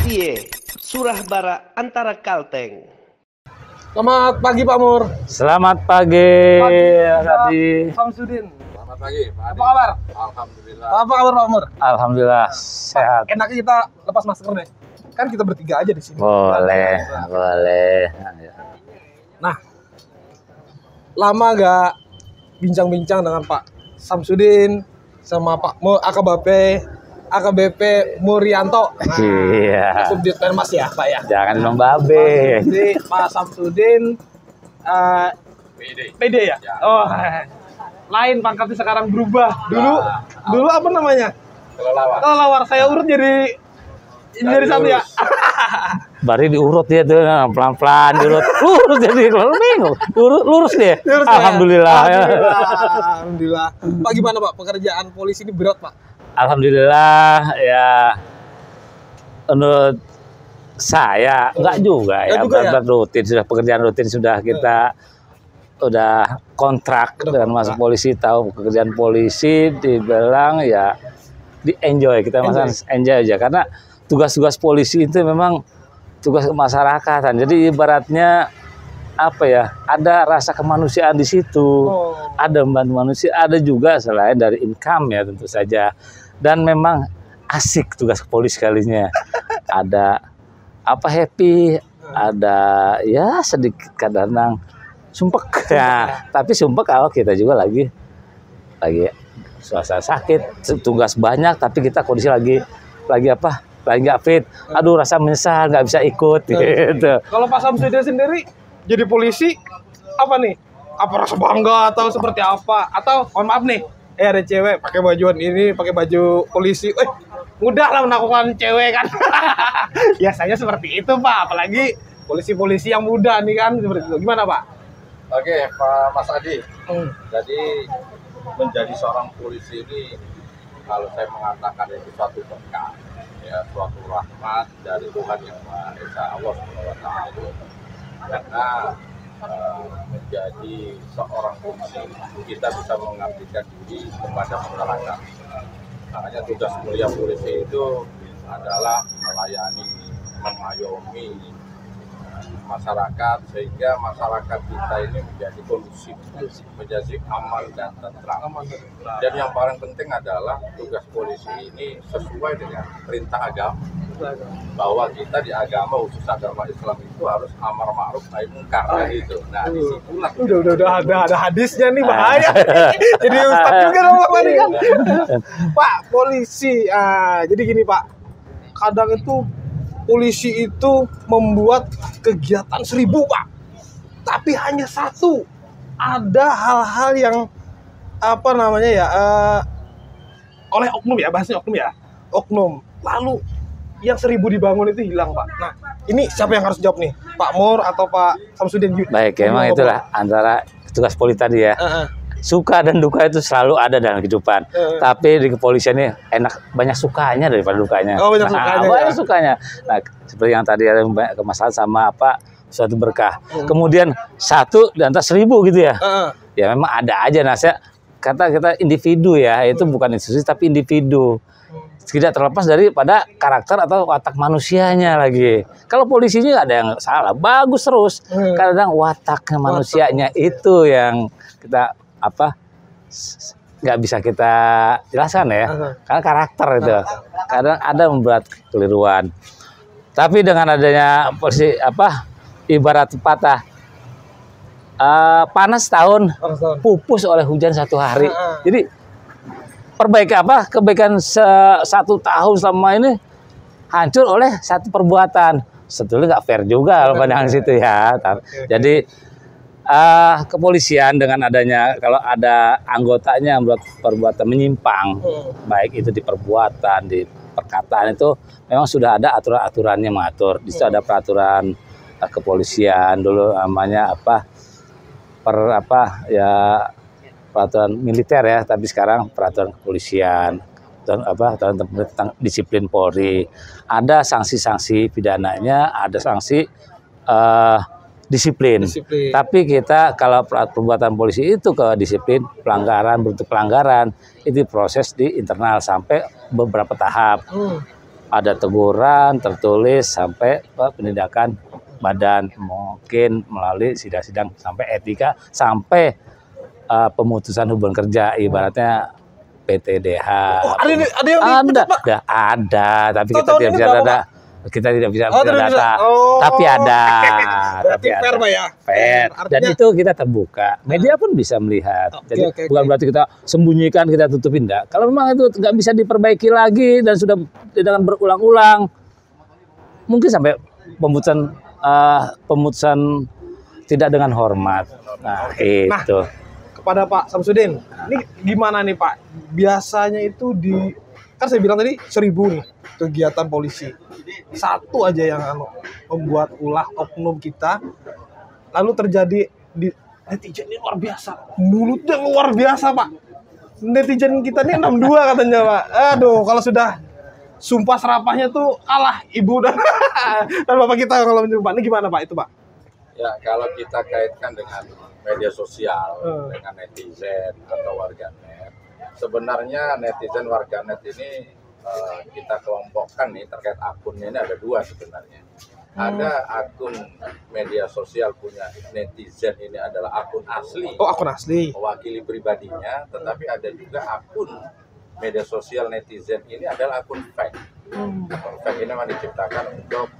Pie, Surah Bara antara Kalteng. Selamat pagi Pak Mur. Selamat pagi, Mas Adi. Samsudin. Selamat pagi, Pak Adi. Apa kabar? Alhamdulillah. Apa kabar Pak Mur? Alhamdulillah sehat. Enaknya kita lepas masker deh. Kan kita bertiga aja di sini. Boleh, boleh. Nah, lama gak bincang-bincang dengan Pak Samsudin sama Pak AKBP Murianto. Nah, Iya. Subdit Permas ya Pak ya. Jangan bilang babe. Jadi Pak Samsudin PD ya? Oh, lain pangkatnya sekarang berubah. Dulu apa namanya? Kelelawar. Saya urut jadi satu ya. Baru diurut dia tuh pelan-pelan diurut. Lurus jadi lurus dia. Lurus ya? Alhamdulillah. Alhamdulillah. Pak gimana Pak? Pekerjaan polisi ini berat Pak? Alhamdulillah ya. Menurut saya enggak juga ya. Berat rutin sudah pekerjaan rutin sudah kita udah kontrak dengan masuk polisi, tahu pekerjaan polisi dibilang ya di enjoy, kita masalah enjoy aja karena tugas-tugas polisi itu memang tugas kemasyarakatan. Jadi ibaratnya apa ya, ada rasa kemanusiaan di situ. Ada membantu manusia, ada juga selain dari income ya tentu saja. Dan memang asik tugas polisi kalinya. Ada apa happy, ada ya sedikit kadang sumpek ya. Tapi sumpek kalau kita juga lagi suasana sakit, tugas banyak tapi kita kondisi lagi apa? Lagi nggak fit. Aduh rasa menyesal nggak bisa ikut gitu. Kalau Pak Samsudin sendiri jadi polisi apa nih? Apa rasa bangga atau seperti apa? Atau mohon maaf nih, ada cewek pakai bajuan ini, pakai baju polisi. Mudah lah menaklukkan cewek kan. Biasanya seperti itu Pak, apalagi polisi-polisi yang muda nih kan seperti itu. Gimana Pak? Oke, Pak Mas Adi. Jadi menjadi seorang polisi ini, kalau saya mengatakan itu suatu berkah, ya suatu rahmat dari Tuhan Yang Maha Esa, Allah SWT. Karena menjadi seorang polisi kita bisa mengabdikan diri kepada masyarakat. Makanya tugas mulia polisi itu adalah melayani, mengayomi masyarakat sehingga masyarakat kita ini menjadi kondusif, menjadi aman dan tentram. Dan yang paling penting adalah tugas polisi ini sesuai dengan perintah agama, bahwa kita di agama, khusus agama Islam itu harus amar ma'ruf nahi mungkar gitu. Nah, disitulah udah ada hadisnya nih, bahaya. Jadi ustadz juga dong Pak nih kan. Pak, polisi. Jadi gini Pak, kadang itu polisi itu membuat kegiatan 1000 Pak, tapi hanya satu. Ada hal-hal yang apa namanya ya, oleh oknum ya, bahasnya oknum ya, oknum. Lalu yang 1000 dibangun itu hilang Pak. Nah, ini siapa yang harus jawab nih? Pak Mur atau Pak Samsudin? Baik, memang itulah antara tugas polisi tadi ya. Suka dan duka itu selalu ada dalam kehidupan. Tapi di kepolisian ini banyak sukanya daripada dukanya. Oh, banyak sukanya. Banyak sukanya. Nah, seperti yang tadi ada kemasalan sama apa, suatu berkah. Kemudian satu di antara 1000 gitu ya. Ya memang ada aja. Nah, kita individu ya, itu bukan institusi tapi individu. Tidak terlepas daripada karakter atau watak manusianya lagi. Kalau polisinya ada yang salah, bagus terus. Kadang wataknya manusianya itu yang kita nggak bisa kita jelaskan ya, karena karakter itu kadang ada membuat keliruan. Tapi dengan adanya polisi ibarat pepatah, panas tahun pupus oleh hujan 1 hari. Jadi kebaikan 1 tahun selama ini hancur oleh 1 perbuatan. Sebetulnya nggak fair juga kalau pandangan situ ya. Jadi kepolisian dengan adanya, kalau ada anggotanya yang membuat perbuatan menyimpang, baik itu di perbuatan, di perkataan, itu memang sudah ada aturan-aturannya mengatur. Di situ ada peraturan kepolisian dulu namanya peraturan militer ya, tapi sekarang peraturan kepolisian, tentang disiplin Polri. Ada sanksi-sanksi pidananya, ada sanksi disiplin. Tapi kita kalau perbuatan polisi itu ke disiplin, bentuk pelanggaran itu proses di internal sampai beberapa tahap. ada teguran tertulis sampai penindakan badan, mungkin melalui sidang-sidang sampai etika, sampai pemutusan hubungan kerja, ibaratnya PTDH. Oh, ada yang dipecat, Pak? Ada, tapi Tahun-tahun ini berapa, Pak? kita tidak bisa Oh, tidak bisa. data, Oh. tapi ada. Berarti fair, Pak, ya? Fair. Artinya- Dan itu kita terbuka, media pun bisa melihat. Oke, Jadi oke, bukan oke. berarti kita sembunyikan, kita tutupin, enggak. Kalau memang itu nggak bisa diperbaiki lagi dan sudah dengan berulang-ulang, mungkin sampai pemutusan tidak dengan hormat. Nah, itu. Kepada Pak Samsudin, ini gimana nih Pak? Biasanya itu kan saya bilang tadi 1000 nih kegiatan polisi. Satu aja yang membuat ulah oknum kita, lalu terjadi di netizen ini luar biasa. Mulutnya luar biasa, Pak. Netizen kita ini 62 katanya, Pak. Aduh, kalau sudah sumpah serapahnya tuh kalah ibu dan bapak kita kalau menyumpah. Ini gimana Pak itu, Pak? Ya, kalau kita kaitkan dengan media sosial, dengan netizen atau warganet, sebenarnya netizen warganet ini kita kelompokkan nih terkait akunnya ini ada 2 sebenarnya. Ada akun media sosial punya netizen ini adalah akun asli. Oh, akun asli. Mewakili pribadinya, tetapi ada juga akun media sosial netizen ini adalah akun fake. Akun fake ini memang diciptakan untuk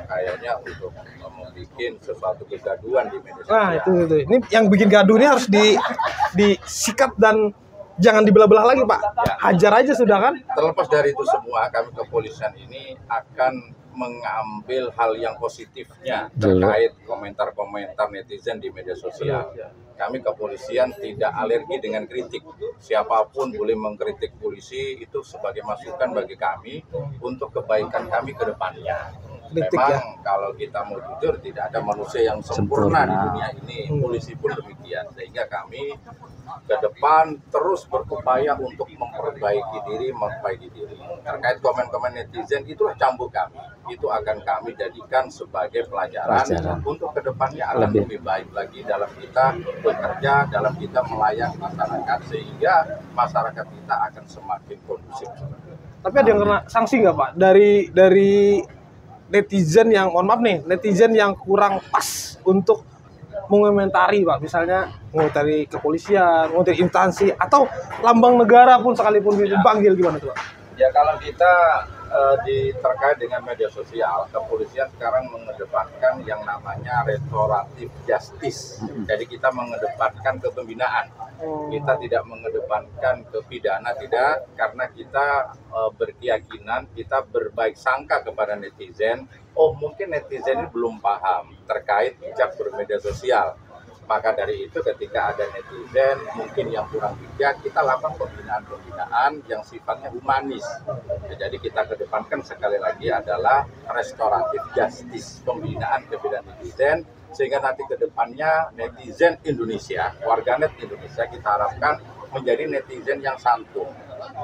kayaknya untuk membuat sesuatu kegaduhan di media sosial. Nah, itu. Ini yang bikin gaduh ini harus disikat dan jangan dibelah-belah lagi, Pak. Ya. Hajar aja sudah kan? Terlepas dari itu semua, kami kepolisian ini akan mengambil hal yang positifnya terkait komentar-komentar netizen di media sosial. Kami kepolisian tidak alergi dengan kritik. Siapapun boleh mengkritik polisi, itu sebagai masukan bagi kami untuk kebaikan kami ke depannya. Kritik, Memang kalau kita mau jujur, tidak ada manusia yang sempurna di dunia ini. Polisi pun demikian. Sehingga kami ke depan terus berupaya untuk memperbaiki diri. Terkait komen-komen netizen, itulah cambuk kami. Itu akan kami jadikan sebagai pelajaran untuk ke depannya akan lebih baik lagi dalam kita bekerja, dalam kita melayani masyarakat, sehingga masyarakat kita akan semakin kondusif. Tapi ada yang kena sanksi nggak, Pak? Dari netizen yang, mohon maaf nih, netizen yang kurang pas untuk mengomentari, Pak, misalnya mengomentari kepolisian, mengomentari instansi atau lambang negara pun sekalipun dipanggil, gimana tuh, Pak? Ya, kalau kita terkait dengan media sosial, kepolisian sekarang mengedepankan yang namanya restoratif justice. Jadi kita mengedepankan kepembinaan. Kita tidak mengedepankan kepidana, tidak, karena kita berkeyakinan, kita berbaik sangka kepada netizen. Oh, mungkin netizen ini belum paham terkait bijak bermedia sosial. Maka dari itu ketika ada netizen mungkin yang kurang bijak, kita lakukan pembinaan-pembinaan yang sifatnya humanis. Jadi kita kedepankan sekali lagi adalah restoratif justice, pembinaan kepada netizen, sehingga nanti kedepannya netizen Indonesia, warganet Indonesia kita harapkan menjadi netizen yang santun,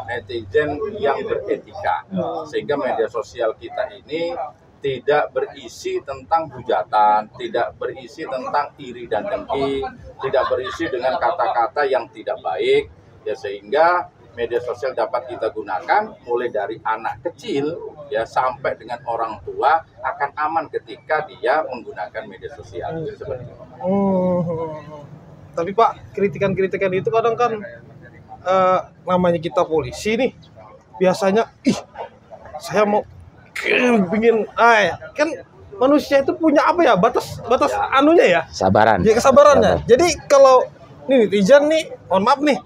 netizen yang beretika, sehingga media sosial kita ini tidak berisi tentang hujatan, tidak berisi tentang iri dan dengki, tidak berisi dengan kata-kata yang tidak baik, ya, sehingga media sosial dapat kita gunakan mulai dari anak kecil ya sampai dengan orang tua akan aman ketika dia menggunakan media sosial. Seperti itu. Tapi Pak, kritikan-kritikan itu kadang kan namanya kita polisi nih, biasanya saya mau pingin kan manusia itu punya apa ya, batas anunya ya, Sabaran. ya kesabarannya. Jadi kalau nih netizen nih, mohon maaf nih,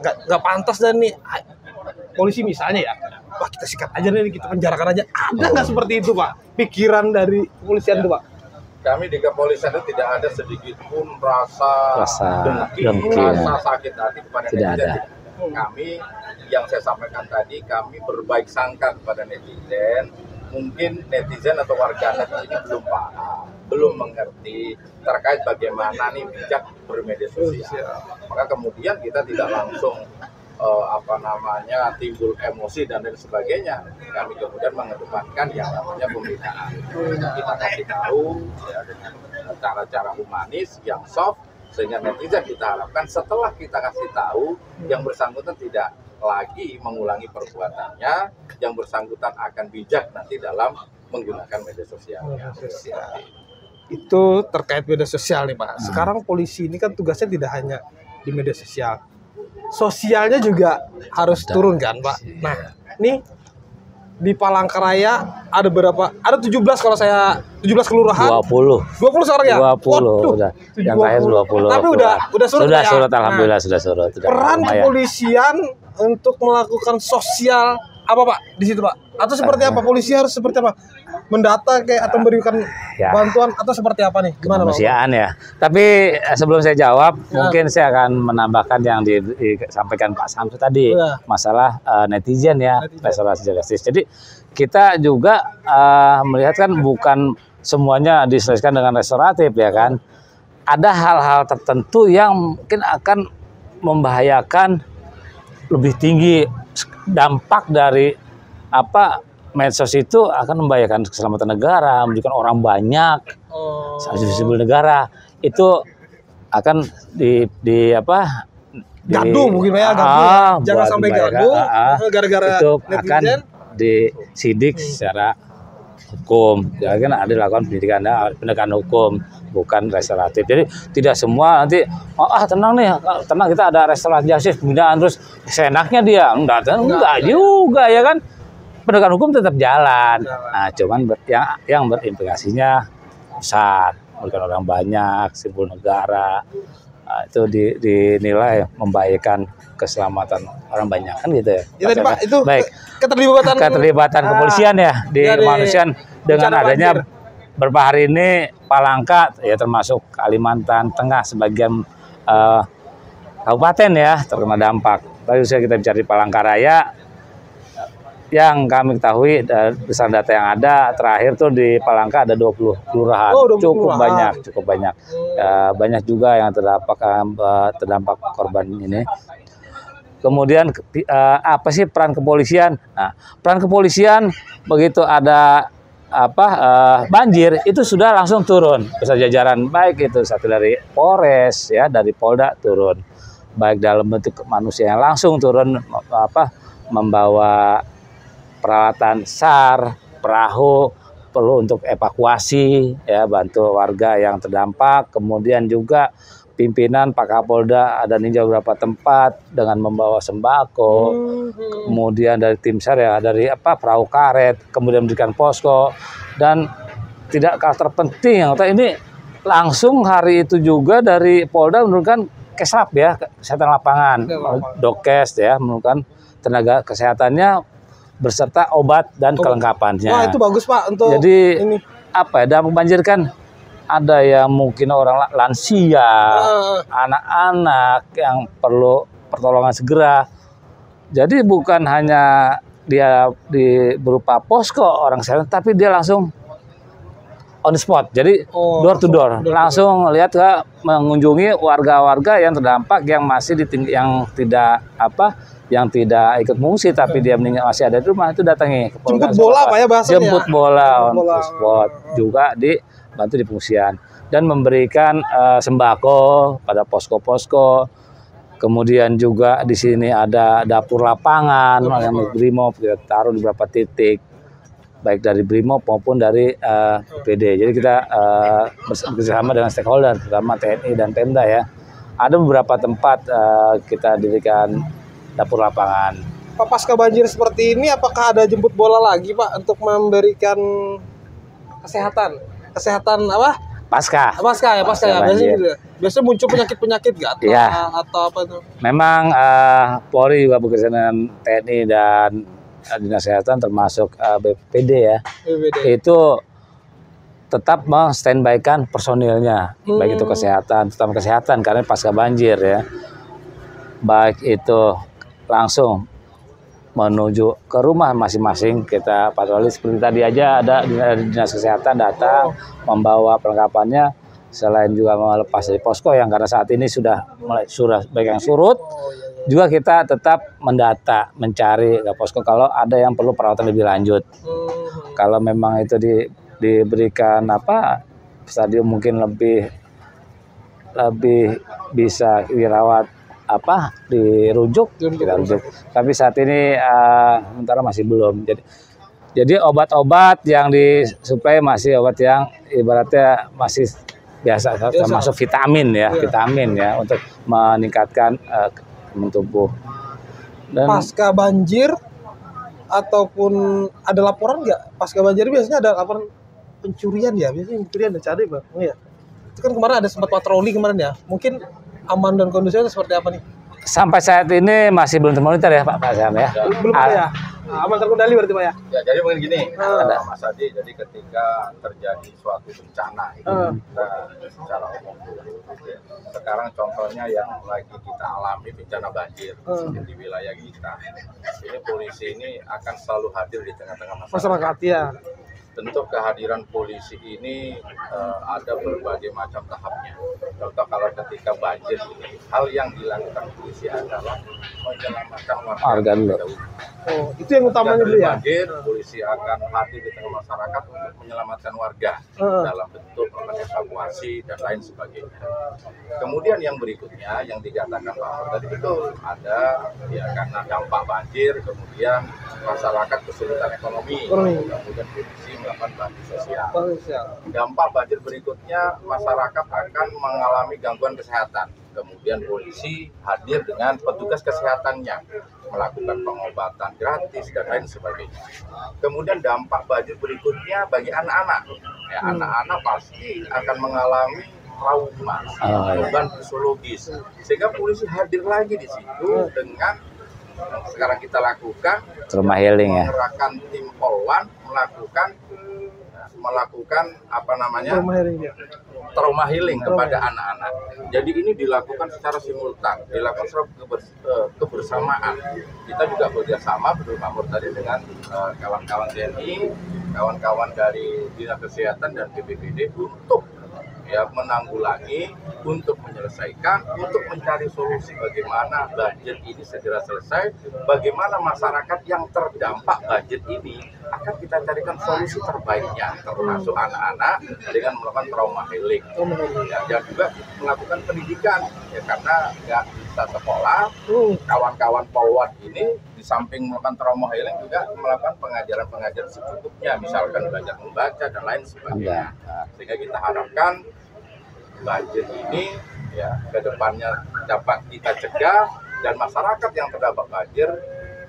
nggak pantas dan nih polisi misalnya ya, wah kita sikat aja nih, kita penjarakan aja. Ada nggak seperti itu, Pak, pikiran dari kepolisian itu, Pak? Kami di kepolisian itu tidak ada sedikit pun rasa dengki, rasa sakit hati kepada netizen. Kami yang saya sampaikan tadi, kami berbaik sangka kepada netizen. Mungkin netizen atau warganet ini belum paham, belum mengerti terkait bagaimana nih bijak bermedia sosial. Maka kemudian kita tidak langsung timbul emosi dan lain sebagainya. Kami kemudian mengedepankan yang namanya pembinaan. Kita kasih tahu ya, dengan cara-cara humanis yang soft, sehingga netizen kita harapkan setelah kita kasih tahu yang bersangkutan tidak lagi mengulangi perbuatannya, yang bersangkutan akan bijak nanti dalam menggunakan media sosial. Itu terkait media sosial nih Pak. Sekarang polisi ini kan tugasnya tidak hanya di media sosial, sosialnya juga harus turun kan Pak. Nah, nih di Palangkaraya ada berapa? Ada 17 kalau saya 17 kelurahan. 20 sekarang ya? 20 udah. Yang terakhir 20. Tapi udah surut sudah ya? surut, alhamdulillah sudah surut. Peran kepolisian untuk melakukan sosial apa Pak di situ Pak? Atau seperti apa? Polisi harus seperti apa? Mendata kayak atau memberikan bantuan atau seperti apa nih? Gimana Pak? Kemanusiaan ya. Tapi sebelum saya jawab, mungkin saya akan menambahkan yang disampaikan Pak Samsu tadi, masalah netizen ya, restorasi justice. Jadi kita juga melihat kan bukan semuanya diselesaikan dengan restoratif ya kan. Ada hal-hal tertentu yang mungkin akan membahayakan lebih tinggi dampak dari medsos itu akan membahayakan keselamatan negara, menunjukkan orang banyak, sipil negara itu akan gaduh mungkin ya, jangan sampai gaduh gara-gara itu netizen. Akan disidik secara hukum, ya kan ada dilakukan penegakan hukum, bukan restoratif. Jadi tidak semua nanti tenang kita ada restoratif justice pembinaan terus seenaknya dia enggak juga ya kan. Penegakan hukum tetap jalan. Nah, cuman yang berimplikasinya besar, merugikan orang banyak, simbol negara. Nah, itu dinilai membahayakan keselamatan orang banyak kan gitu ya. Ya tadi Pak, itu baik. Keterlibatan kepolisian ya di kemanusiaan dengan adanya beberapa hari ini Palangka ya termasuk Kalimantan Tengah sebagian kabupaten ya terkena dampak. Tadi kita bicara di Palangkaraya. Yang kami ketahui berdasarkan data yang ada terakhir tuh di Palangka ada 20 kelurahan, cukup banyak. Banyak juga yang terdampak korban ini. Kemudian apa sih peran kepolisian? Nah, peran kepolisian begitu ada banjir itu sudah langsung turun besar jajaran, baik itu satu dari Polres ya, dari Polda turun, baik dalam bentuk manusia yang langsung turun membawa peralatan SAR, perahu perlu untuk evakuasi ya, bantu warga yang terdampak. Kemudian juga pimpinan Pak Kapolda ada ninjau beberapa tempat dengan membawa sembako. Kemudian dari tim SAR ya, dari perahu karet, kemudian memberikan posko, dan tidak kalah terpenting ini langsung hari itu juga dari Polda menurunkan Kesrap ya, kesehatan lapangan, Dokes ya, menurunkan tenaga kesehatannya berserta obat dan kelengkapannya. Wah, itu bagus Pak untuk jadi ini. Dampak banjir kan ada yang mungkin orang lansia, anak-anak yang perlu pertolongan segera. Jadi bukan hanya dia berupa posko orang kesehatan, tapi dia langsung on the spot. Jadi door to door, langsung lihat mengunjungi warga-warga yang terdampak yang masih yang tidak ikut mengungsi tapi dia masih ada di rumah, itu datangi ke jemput bola Pak ya bahasanya. Jemput bola on the spot juga dibantu di pengungsian dan memberikan sembako pada posko-posko. Kemudian juga di sini ada dapur lapangan yang Brimob kita taruh di beberapa titik, baik dari Brimob maupun dari PD. Jadi kita bersama dengan stakeholder, terutama TNI dan Pemda ya. Ada beberapa tempat kita dirikan dapur lapangan. Pak, pasca banjir seperti ini apakah ada jemput bola lagi Pak untuk memberikan kesehatan apa? Pasca ya. Biasanya muncul penyakit gatal atau apa itu? Memang Polri juga bekerja dengan TNI dan Dinas Kesehatan termasuk BPD ya. Itu tetap men-standby-kan personilnya, baik itu kesehatan, terutama kesehatan karena pasca banjir ya. Baik itu langsung menuju ke rumah masing-masing, kita patroli seperti tadi aja ada Dinas Kesehatan datang membawa perlengkapannya, selain juga melepas dari posko yang karena saat ini sudah baik yang surut, juga kita tetap mendata, mencari ke posko kalau ada yang perlu perawatan lebih lanjut. Kalau memang itu diberikan stadium mungkin lebih bisa dirawat dirujuk, kita rujuk. Tapi saat ini sementara masih belum. Jadi obat-obat yang disuplai masih obat yang ibaratnya masih biasa. Termasuk vitamin ya, vitamin ya untuk meningkatkan tubuh. Dan pasca banjir ataupun ada laporan nggak? Pasca banjir biasanya ada laporan pencurian ya, biasanya pencurian dan cari bang. Oh ya, itu kan kemarin ada sempat patroli kemarin ya. Mungkin aman dan kondisinya seperti apa nih? sampai saat ini masih belum termonitor ya Pak Sam ya. Belum ya. Aman terkendali berarti Pak ya. Ya, jadi mungkin gini, Mas Adi, jadi ketika terjadi suatu bencana itu kita secara umum dulu. Sekarang contohnya yang lagi kita alami bencana banjir di wilayah kita. Ini polisi ini akan selalu hadir di tengah-tengah masyarakat. Ya. Tentu kehadiran polisi ini ada berbagai macam tahapnya. Contoh kalau ketika banjir ini, hal yang dilakukan polisi adalah menyelamatkan warga dulu. Oh, itu yang utamanya dulu ya. Banjir, polisi akan hadir di tengah masyarakat untuk menyelamatkan warga dalam bentuk melakukan evakuasi dan lain sebagainya. Kemudian yang berikutnya yang dikatakan Pak Ahmad tadi betul, ada ya karena dampak banjir, kemudian masyarakat kesulitan ekonomi. Kemudian polisi melakukan bantuan sosial. Dampak banjir berikutnya masyarakat akan mengalami gangguan kesehatan. Kemudian polisi hadir dengan petugas kesehatannya melakukan pengobatan gratis dan lain sebagainya. Kemudian dampak banjir berikutnya bagi anak-anak. Ya, anak-anak pasti akan mengalami trauma, beban psikologis. Sehingga polisi hadir lagi di situ dengan yang sekarang kita lakukan trauma healing ya. Mengerahkan tim Polwan melakukan apa namanya trauma healing kepada anak-anak. Jadi ini dilakukan secara simultan, dilakukan secara kebersamaan. Kita juga bekerjasama betul Pak Mur tadi dengan kawan-kawan TNI, kawan-kawan dari Dinas Kesehatan dan BPBD untuk ya menanggulangi, untuk menyelesaikan, untuk mencari solusi bagaimana banjir ini segera selesai, bagaimana masyarakat yang terdampak banjir ini akan kita carikan solusi terbaiknya, termasuk anak-anak dengan melakukan trauma healing, ya, dan juga melakukan pendidikan, ya karena nggak bisa sekolah, kawan-kawan Polwan ini di samping melakukan trauma healing juga melakukan pengajaran-pengajaran secukupnya, misalkan belajar membaca dan lain sebagainya, sehingga kita harapkan banjir ini ya ke depannya dapat kita cegah dan masyarakat yang terdampak banjir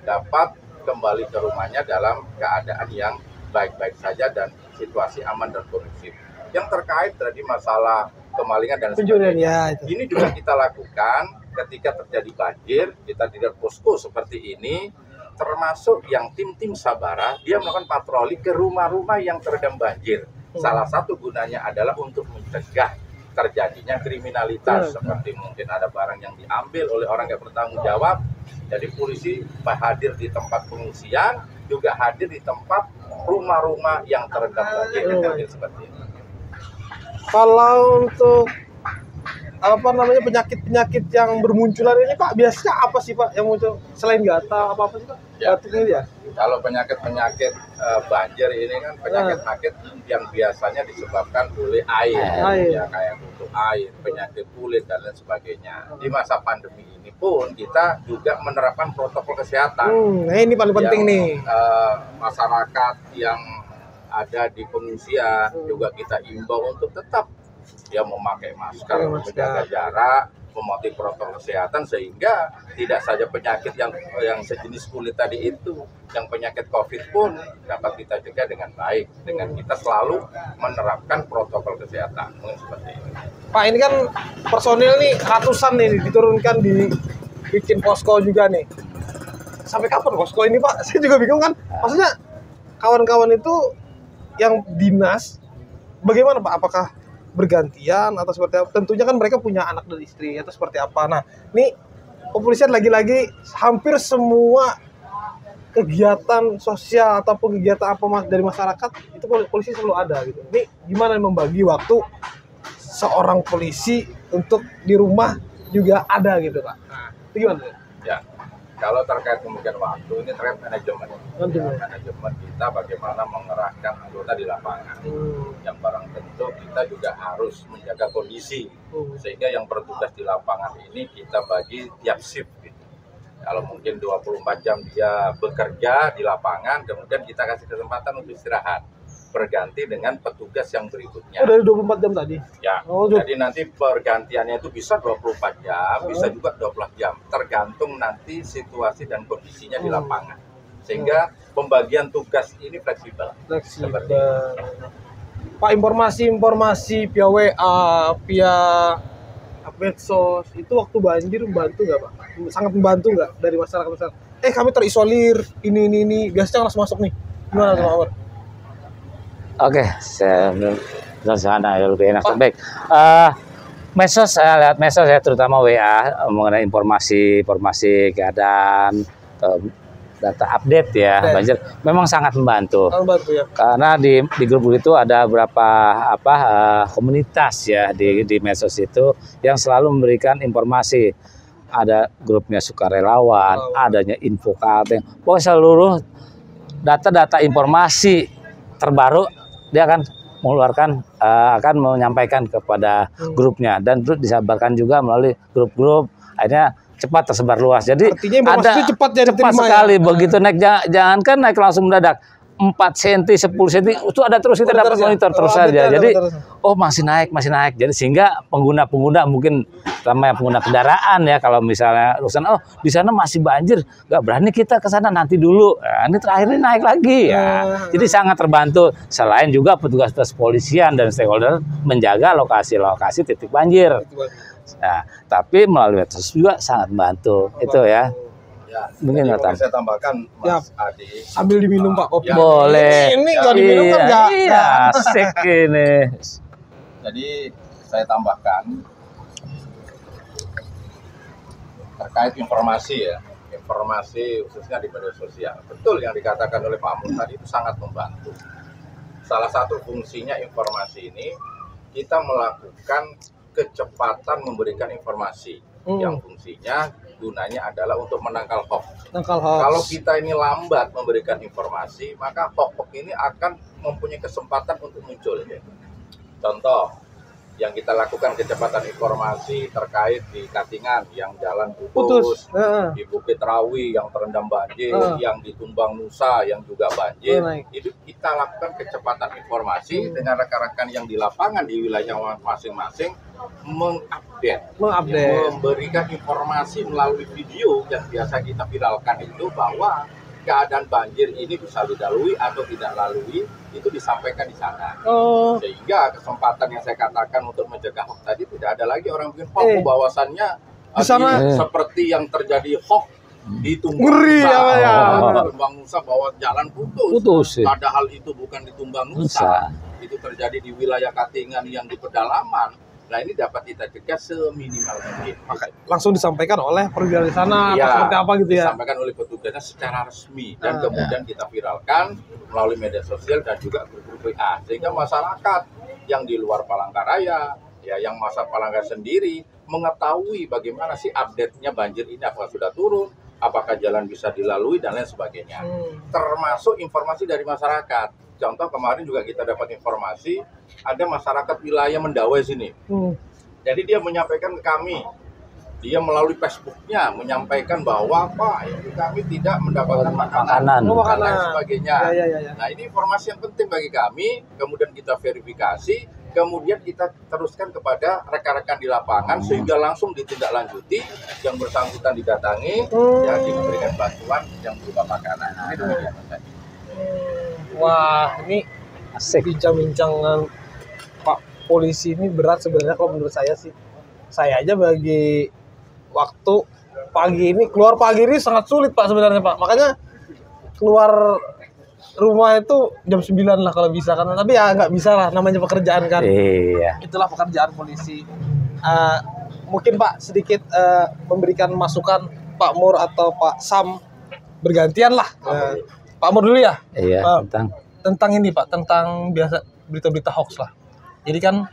dapat kembali ke rumahnya dalam keadaan yang baik-baik saja dan situasi aman dan kondusif. Yang terkait tadi masalah kemalingan dan sebagainya, ini juga kita lakukan ketika terjadi banjir, kita tidak posko seperti ini, termasuk yang tim-tim Sabara, dia melakukan patroli ke rumah-rumah yang terendam banjir. Salah satu gunanya adalah untuk mencegah terjadinya kriminalitas, seperti mungkin ada barang yang diambil oleh orang yang bertanggung jawab. Jadi polisi hadir di tempat pengungsian, juga hadir di tempat rumah-rumah yang terendam banjir seperti ini. Kalau untuk apa namanya penyakit-penyakit yang bermunculan ini Pak, biasanya apa sih Pak yang muncul selain gatal apa sih Pak? Ya. Ini ya. Kalau penyakit-penyakit banjir ini kan penyakit-penyakit yang biasanya disebabkan oleh air. Ya kayak kutu air, penyakit kulit dan lain sebagainya. Di masa pandemi ini pun kita juga menerapkan protokol kesehatan. Nah ini paling penting nih. Masyarakat yang ada di pengungsian juga kita imbau untuk tetap ya memakai masker, menjaga jarak, mematuhi protokol kesehatan sehingga tidak saja penyakit yang sejenis kulit tadi itu, yang penyakit COVID pun dapat kita cegah dengan baik dengan kita selalu menerapkan protokol kesehatan. Mungkin seperti ini. Pak, ini kan personil nih ratusan nih diturunkan bikin posko juga nih. Sampai kapan posko ini Pak? Saya juga bingung kan. Maksudnya kawan-kawan itu yang dinas bagaimana Pak? Apakah bergantian atau seperti apa? Tentunya kan mereka punya anak dan istri atau seperti apa. Nah, ini kepolisian lagi-lagi hampir semua kegiatan sosial ataupun kegiatan apa dari masyarakat itu polisi selalu ada gitu. Ini gimana membagi waktu seorang polisi untuk di rumah juga ada gitu Pak? Nah, itu gimana? Ya, Kalau terkait kemudian waktu, ini terkait manajemen. Manajemen kita bagaimana mengerahkan anggota di lapangan. Yang barang tentu kita juga harus menjaga kondisi. Sehingga yang bertugas di lapangan ini kita bagi tiap shift. Gitu. Kalau mungkin 24 jam dia bekerja di lapangan, kemudian kita kasih kesempatan untuk istirahat. Berganti dengan petugas yang berikutnya. Dari 24 jam tadi? Ya, jadi nanti pergantiannya itu bisa 24 jam, bisa juga 12 jam. Tergantung nanti situasi dan kondisinya di lapangan. Sehingga pembagian tugas ini fleksibel. Pak, informasi-informasi via WA, via medsos, itu waktu banjir membantu nggak Pak? Sangat membantu nggak dari masyarakat? Kami terisolir, ini, biasanya langsung masuk nih. Gimana Pak Amr? Oke, saya sana lebih enak. Baik, medsos, saya lihat medsos ya, terutama WA mengenai informasi keadaan, data update ya banjir, memang sangat membantu. Ya. Karena di grup itu ada beberapa komunitas ya di medsos itu yang selalu memberikan informasi. Ada grupnya sukarelawan, adanya info Kalteng, pokoknya seluruh data-data informasi terbaru dia akan mengeluarkan, akan menyampaikan kepada grupnya dan terus disabarkan juga melalui grup-grup, akhirnya cepat tersebar luas. Jadi ada cepat sekali begitu naik, jangankan naik langsung mendadak 4 cm, 10 cm itu ada terus, kita dapat monitor terus saja. Jadi masih naik. Jadi sehingga pengguna mungkin terutama yang pengguna kendaraan ya, kalau misalnya di sana masih banjir, nggak berani kita ke sana, nanti dulu. Nah, ini terakhir ini naik lagi ya. Jadi sangat terbantu. Selain juga petugas polisian dan stakeholder menjaga lokasi-lokasi titik banjir. Nah, tapi melalui medsos juga sangat membantu itu ya. Ya, mungkin saya tambahkan Mas Adi. Sambil diminum Pak kopi. Boleh. Ini nggak diminum kan nggak? Iya, asik ini. Jadi saya tambahkan terkait informasi ya, informasi khususnya di media sosial. Betul yang dikatakan oleh Pak Amr tadi, itu sangat membantu. Salah satu fungsinya informasi ini, kita melakukan kecepatan memberikan informasi. Yang fungsinya gunanya adalah untuk menangkal hoax. Kalau kita ini lambat memberikan informasi, maka hoax ini akan mempunyai kesempatan untuk muncul. Contoh, yang kita lakukan kecepatan informasi terkait di Katingan yang jalan putus. Di Bukit Rawi yang terendam banjir, yang di Tumbang Nusa yang juga banjir. Itu kita lakukan kecepatan informasi dengan rekan-rekan yang di lapangan di wilayah masing-masing, mengupdate, memberikan informasi melalui video yang biasa kita viralkan itu, bahwa keadaan banjir ini bisa dilalui atau tidak lalui, itu disampaikan di sana. Sehingga kesempatan yang saya katakan untuk mencegah hoax tadi, tidak ada lagi orang bikin hoax bahwasannya seperti yang terjadi hoax di Tumbang Nusa. Tumbang Nusa bahwa jalan putus. Padahal itu bukan di Tumbang Nusa. Itu terjadi di wilayah Katingan yang di pedalaman. Nah, ini dapat kita cegah seminimal mungkin. Langsung disampaikan oleh perwira di sana, seperti apa gitu ya? Disampaikan oleh petugasnya secara resmi dan kemudian kita viralkan melalui media sosial dan juga grup WA, sehingga masyarakat yang di luar Palangkaraya, ya yang masa Palangkaraya sendiri mengetahui bagaimana sih update-nya banjir ini, apakah sudah turun, apakah jalan bisa dilalui dan lain sebagainya. Termasuk informasi dari masyarakat. Contoh kemarin juga kita dapat informasi ada masyarakat wilayah Mendawai sini. Jadi dia menyampaikan ke kami, dia melalui Facebooknya menyampaikan bahwa Pak, kami tidak mendapatkan makanan dan lain sebagainya. Nah, ini informasi yang penting bagi kami. Kemudian kita verifikasi, kemudian kita teruskan kepada rekan-rekan di lapangan sehingga langsung ditindaklanjuti, yang bersangkutan didatangi, ya diberikan bantuan yang berupa makanan. Ini demikian tadi. Wah, ini asik bincang-bincang Pak Polisi ini berat sebenarnya kalau menurut saya sih. Saya aja bagi waktu pagi ini, keluar pagi ini sangat sulit Pak sebenarnya Pak. Makanya keluar rumah itu jam 9 lah kalau bisa kan. Tapi ya nggak bisa lah, namanya pekerjaan kan. Iya. Itulah pekerjaan polisi. Mungkin Pak sedikit memberikan masukan Pak Mur atau Pak Sam, bergantian lah. Pak Mur dulu ya. Iya, tentang ini Pak, tentang biasa berita-berita hoax lah. Jadi kan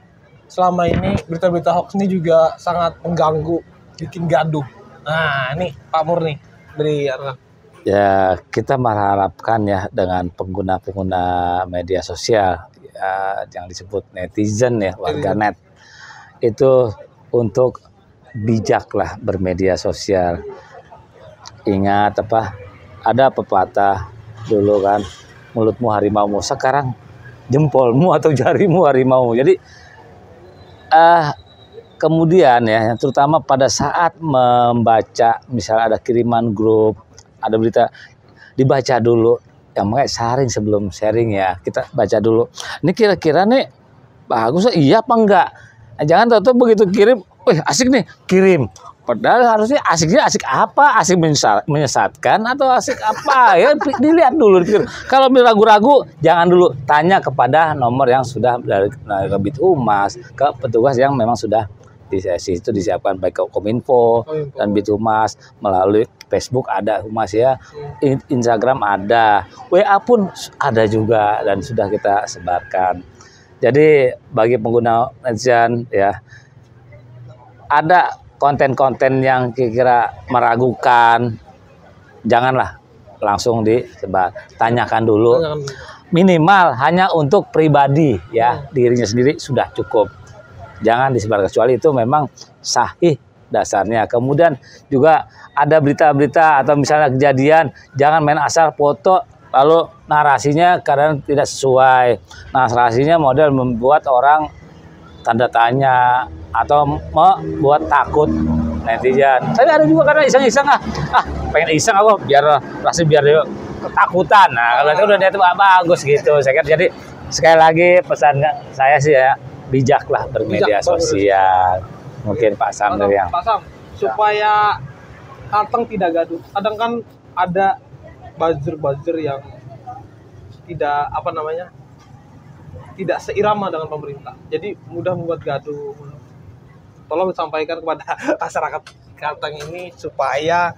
selama ini berita-berita hoax ini juga sangat mengganggu, bikin gaduh. Nah, ini Pak Mur nih. dari Arkan? Ya, kita mengharapkan ya dengan pengguna-pengguna media sosial yang disebut netizen ya, warganet itu untuk bijaklah bermedia sosial. Ingat apa? Ada pepatah dulu kan, mulutmu harimaumu, sekarang jempolmu atau jarimu harimau. Jadi kemudian ya, terutama pada saat membaca, misalnya ada kiriman grup, ada berita, dibaca dulu. Yang makanya saring sebelum sharing ya, kita baca dulu. Ini kira-kira nih bagus, iya apa enggak? Nah, jangan tahu-tahu begitu kirim, wih asik nih, kirim. Padahal harusnya asiknya asik apa? Asik menyesatkan atau asik apa? Ya dilihat dulu. Kalau ragu-ragu, jangan dulu, tanya kepada nomor yang sudah dari ke Bitumas, ke petugas yang memang sudah di situ disiapkan, baik ke Kominfo dan Bitumas, melalui Facebook ada Humas ya, Instagram ada, WA pun ada juga dan sudah kita sebarkan. Jadi bagi pengguna netizen ya, ada konten-konten yang kira-kira meragukan, janganlah langsung disebar, tanyakan dulu. Minimal hanya untuk pribadi ya, dirinya sendiri sudah cukup. Jangan disebar, kecuali itu memang sahih dasarnya. Kemudian juga ada berita-berita atau misalnya kejadian, jangan main asal foto lalu narasinya kadang tidak sesuai. Narasinya model membuat orang tanda tanya atau membuat takut netizen. Tapi ada juga karena iseng-iseng pengen iseng aku biar dia ketakutan. Nah, kalau itu udah dia tuh bagus gitu. Saya kira, jadi sekali lagi pesan saya sih ya, bijaklah bermedia sosial. Mungkin Pak Sam dari yang Pak Sam, supaya Kalteng tidak gaduh. Kadang kan ada buzzer yang tidak tidak seirama dengan pemerintah. Jadi mudah membuat gaduh. Tolong disampaikan kepada masyarakat Kalteng ini supaya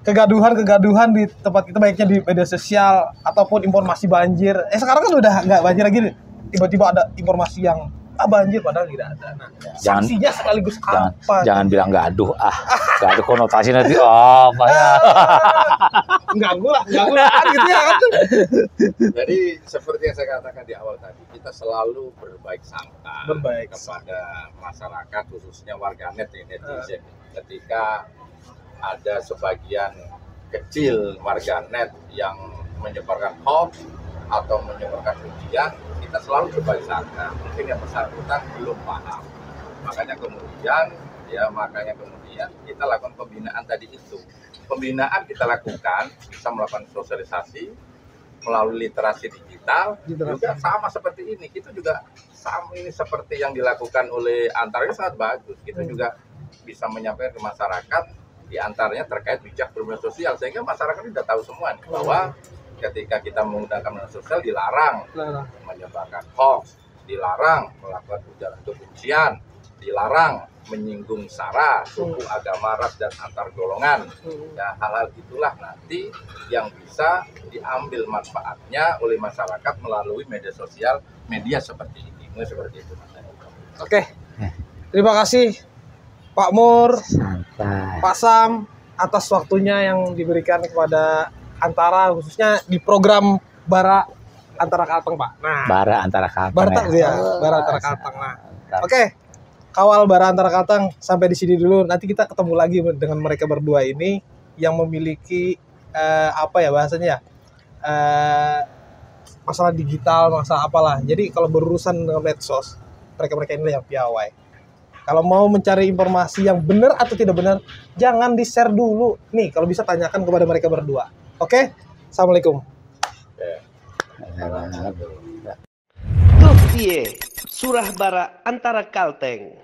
kegaduhan di tempat kita, baiknya di media sosial ataupun informasi banjir. Sekarang kan udah nggak banjir lagi nih. Tiba-tiba ada informasi yang banjir padahal tidak ada. Nah, sanksinya sekaligus apa? Jangan bilang gaduh gaduh konotasi nanti banyak. Ganggu lah kan gitu ya kan. Jadi seperti yang saya katakan di awal tadi, kita selalu berbaik sangka kepada masyarakat, khususnya warganet netizen. Ketika ada sebagian kecil warganet yang menyebarkan hoax atau menyebarkan ujian, kita selalu berbaik sangka. Mungkin yang bersangkutan belum paham. Makanya kemudian kita lakukan pembinaan tadi itu. Pembinaan kita lakukan, bisa melakukan sosialisasi melalui literasi digital. Juga sama seperti ini. Kita juga sama, ini seperti yang dilakukan oleh Antara, ini sangat bagus. Kita juga bisa menyampaikan ke masyarakat, di antaranya terkait bijak bermedia sosial, sehingga masyarakat sudah tahu semua nih, bahwa ketika kita menggunakan media sosial dilarang menyebarkan hoax, dilarang melakukan ujaran kebencian, dilarang menyinggung sara, suku, agama, ras, dan antar golongan. Ya, hal-hal itulah nanti yang bisa diambil manfaatnya oleh masyarakat melalui media sosial, media seperti ini. Seperti itu, Mas. Oke. Terima kasih Pak Mur, Pak Sam, atas waktunya yang diberikan kepada Antara, khususnya di program Bara Antara Kalteng, Pak. Nah, Bara Antara Kalteng. Bara Antara Kalteng. Nah, oke. Kawal Bara Antara Kalteng sampai di sini dulu. Nanti kita ketemu lagi dengan mereka berdua ini yang memiliki bahasanya masalah digital, masalah apalah. Jadi kalau berurusan dengan medsos, mereka ini yang piawai. Kalau mau mencari informasi yang benar atau tidak benar, jangan di-share dulu. Nih, kalau bisa tanyakan kepada mereka berdua. Oke? Assalamualaikum. Tuh Surah Bara Antara Kalteng.